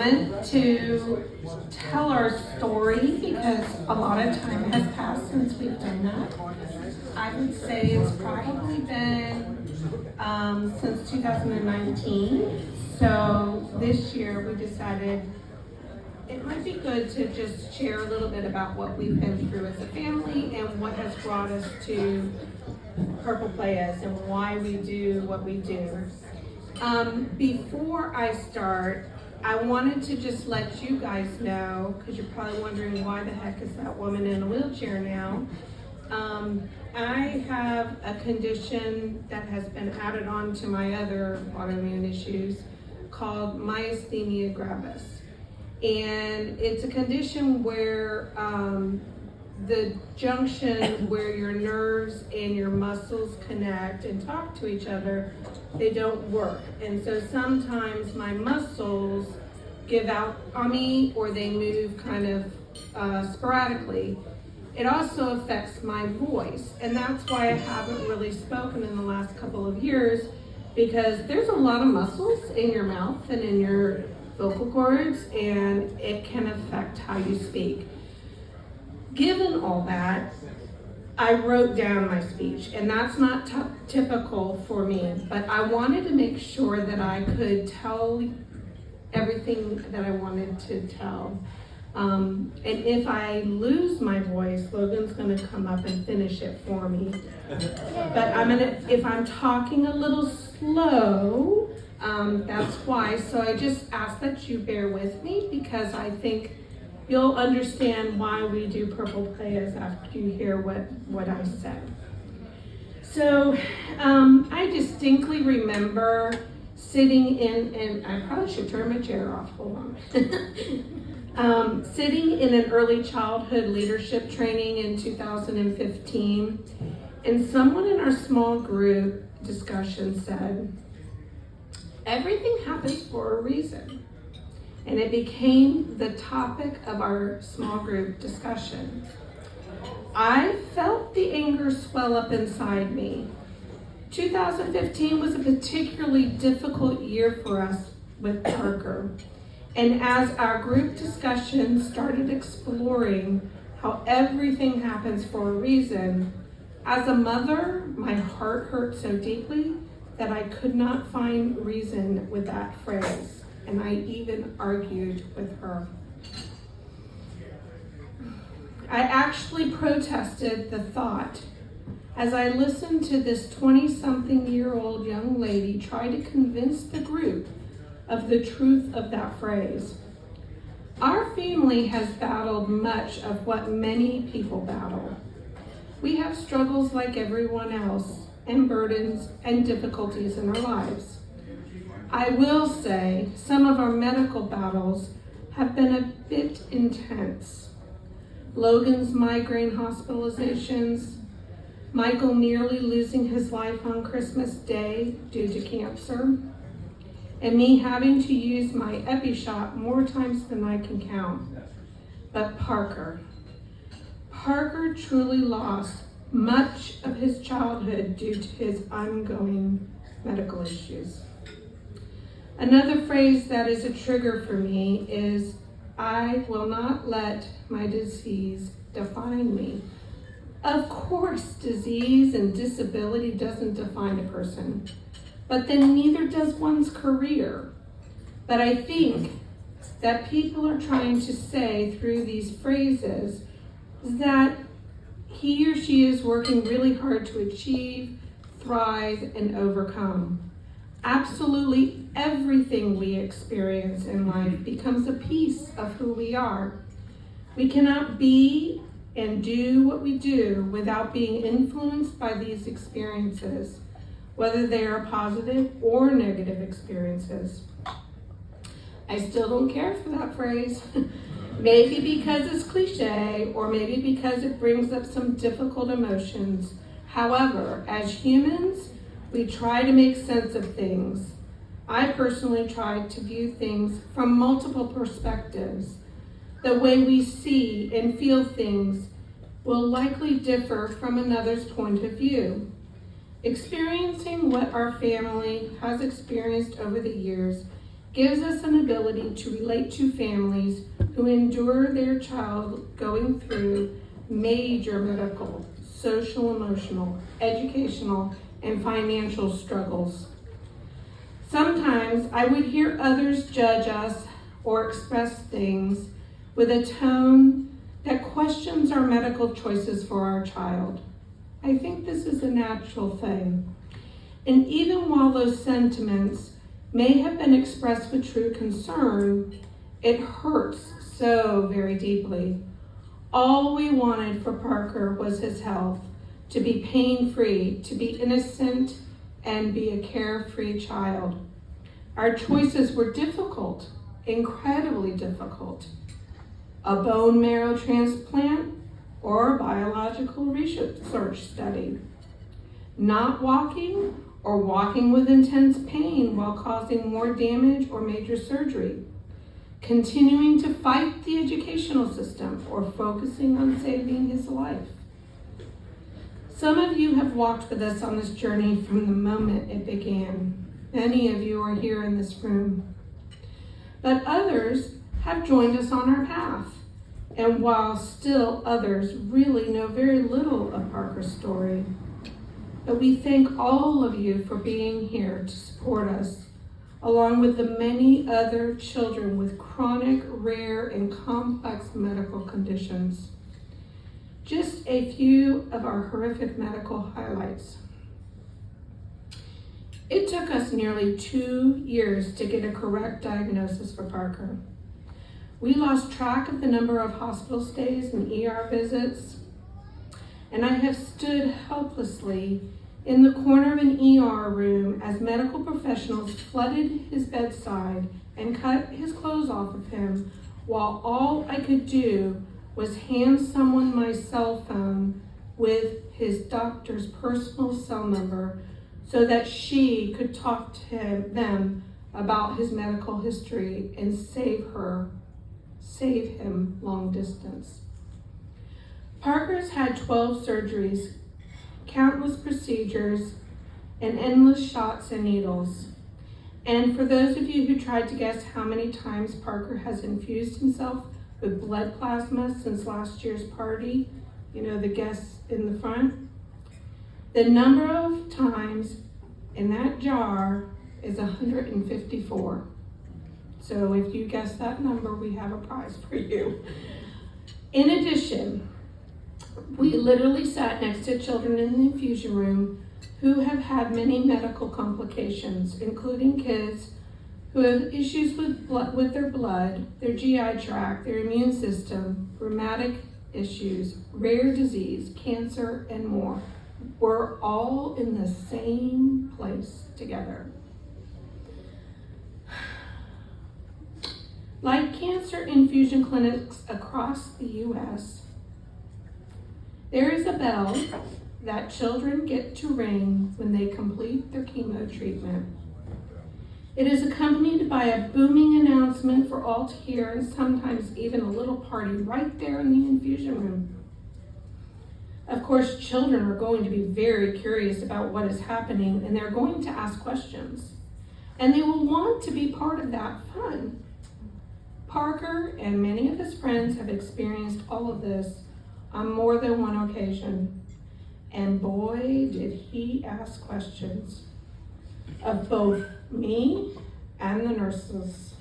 moment to tell our story because a lot of time has passed since we've done that. I would say it's probably been since 2019. So this year we decided it might be good to just share a little bit about what we've been through as a family and what has brought us to Purple Playas and why we do what we do. Before I start, I wanted to just let you guys know, because you're probably wondering why the heck is that woman in a wheelchair now. I have a condition that has been added on to my other autoimmune issues called myasthenia gravis. And it's a condition where the junction where your nerves and your muscles connect and talk to each other, they don't work. And so sometimes my muscles give out on me or they move kind of sporadically. It also affects my voice, and that's why I haven't really spoken in the last couple of years, because there's a lot of muscles in your mouth and in your vocal cords, and it can affect how you speak. Given all that, I wrote down my speech, and that's not typical for me, but I wanted to make sure that I could tell everything that I wanted to tell. And if I lose my voice, Logan's gonna come up and finish it for me. But if I'm talking a little slow, that's why. So I just ask that you bear with me, because I think you'll understand why we do Purple Playas after you hear what I said. So I distinctly remember sitting in, and I probably should turn my chair off, hold on. Sitting in an early childhood leadership training in 2015, and someone in our small group discussion said, everything happens for a reason. And it became the topic of our small group discussion. I felt the anger swell up inside me. 2015 was a particularly difficult year for us with Parker. And as our group discussion started exploring how everything happens for a reason, as a mother, my heart hurt so deeply that I could not find reason with that phrase. And I even argued with her. I actually protested the thought as I listened to this 20-something-year-old young lady try to convince the group of the truth of that phrase. Our family has battled much of what many people battle. We have struggles like everyone else, and burdens and difficulties in our lives. I will say some of our medical battles have been a bit intense. Logan's migraine hospitalizations, Michael nearly losing his life on Christmas Day due to cancer, and me having to use my EpiShot more times than I can count. But Parker truly lost much of his childhood due to his ongoing medical issues. Another phrase that is a trigger for me is, I will not let my disease define me. Of course, disease and disability doesn't define a person, but then neither does one's career. But I think that people are trying to say through these phrases that he or she is working really hard to achieve, thrive, and overcome. Absolutely everything we experience in life becomes a piece of who we are. We cannot be and do what we do without being influenced by these experiences, whether they are positive or negative experiences. I still don't care for that phrase. Maybe because it's cliche, or maybe because it brings up some difficult emotions. However, as humans, we try to make sense of things. I personally try to view things from multiple perspectives. The way we see and feel things will likely differ from another's point of view. Experiencing what our family has experienced over the years gives us an ability to relate to families who endure their child going through major medical, social, emotional, educational, and financial struggles. Sometimes I would hear others judge us or express things with a tone that questions our medical choices for our child. I think this is a natural thing. And even while those sentiments may have been expressed with true concern, it hurts so very deeply. All we wanted for Parker was his health, to be pain-free, to be innocent, and be a carefree child. Our choices were difficult, incredibly difficult. A bone marrow transplant or a biological research study. Not walking or walking with intense pain while causing more damage or major surgery. Continuing to fight the educational system or focusing on saving his life. Some of you have walked with us on this journey from the moment it began. Many of you are here in this room. But others have joined us on our path. And while still others really know very little of Parker's story, but we thank all of you for being here to support us, along with the many other children with chronic, rare, and complex medical conditions. Just a few of our horrific medical highlights. It took us nearly 2 years to get a correct diagnosis for Parker. We lost track of the number of hospital stays and ER visits, and I have stood helplessly in the corner of an ER room as medical professionals flooded his bedside and cut his clothes off of him, while all I could do was hand someone my cell phone with his doctor's personal cell number so that she could talk to them about his medical history and save him long distance. Parker's had 12 surgeries, countless procedures, and endless shots and needles. And for those of you who tried to guess how many times Parker has infused himself with blood plasma since last year's party, the guess in the front, the number of times in that jar is 154. So if you guess that number, we have a prize for you. In addition, we literally sat next to children in the infusion room who have had many medical complications, including kids who have issues with their blood, their GI tract, their immune system, rheumatic issues, rare disease, cancer, and more. We're all in the same place together. Like cancer infusion clinics across the U.S., there is a bell that children get to ring when they complete their chemo treatment. It is accompanied by a booming announcement for all to hear, and sometimes even a little party right there in the infusion room. Of course, children are going to be very curious about what is happening, and they're going to ask questions. And they will want to be part of that fun. Parker and many of his friends have experienced all of this on more than one occasion. And boy, did he ask questions of both me and the nurses.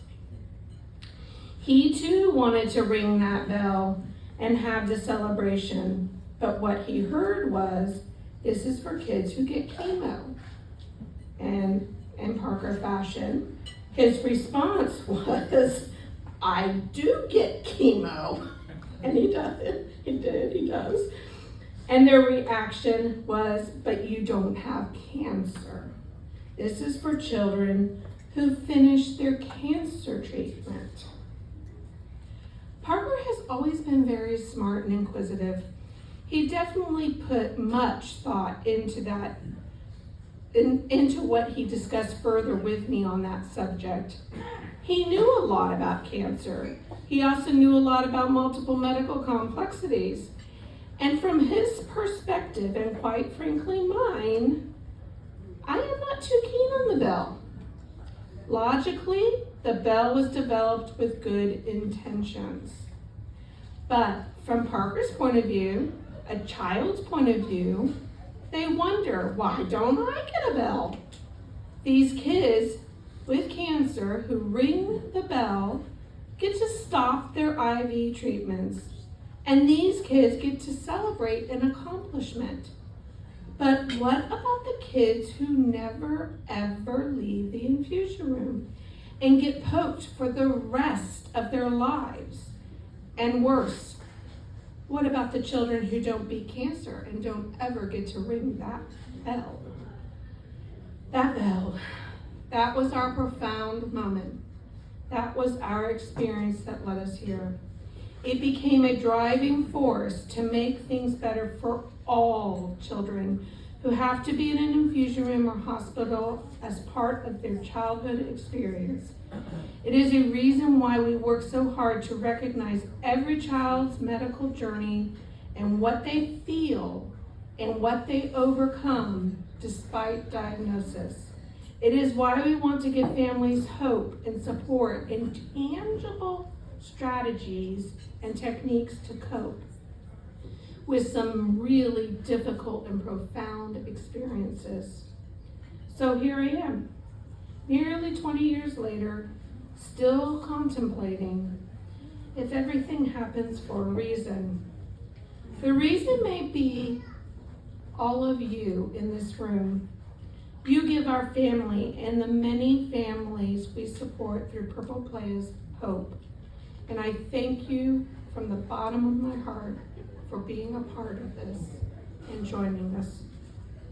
He too wanted to ring that bell and have the celebration, but what he heard was, this is for kids who get chemo. And in Parker fashion, his response was, I do get chemo. And he does. He does. And their reaction was, but you don't have cancer. This is for children who finished their cancer treatment. Parker has always been very smart and inquisitive. He definitely put much thought into that, into what he discussed further with me on that subject. He knew a lot about cancer. He also knew a lot about multiple medical complexities. And from his perspective, and quite frankly mine, I am not too keen on the bell. Logically, The bell was developed with good intentions. But from Parker's point of view, a child's point of view, they wonder, why don't I get a bell? These kids with cancer who ring the bell get to stop their IV treatments, and these kids get to celebrate an accomplishment. But what about the kids who never ever leave the infusion room and get poked for the rest of their lives? And worse, what about the children who don't beat cancer and don't ever get to ring that bell? That bell, that was our profound moment. That was our experience that led us here. It became a driving force to make things better for all children who have to be in an infusion room or hospital as part of their childhood experience. It is a reason why we work so hard to recognize every child's medical journey and what they feel and what they overcome despite diagnosis. It is why we want to give families hope and support and tangible strategies and techniques to cope with some really difficult and profound experiences. So here I am, nearly 20 years later, still contemplating if everything happens for a reason. The reason may be all of you in this room. You give our family and the many families we support through Purple Playas hope. And I thank you from the bottom of my heart for being a part of this and joining us.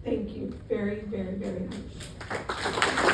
Thank you very, very, very much.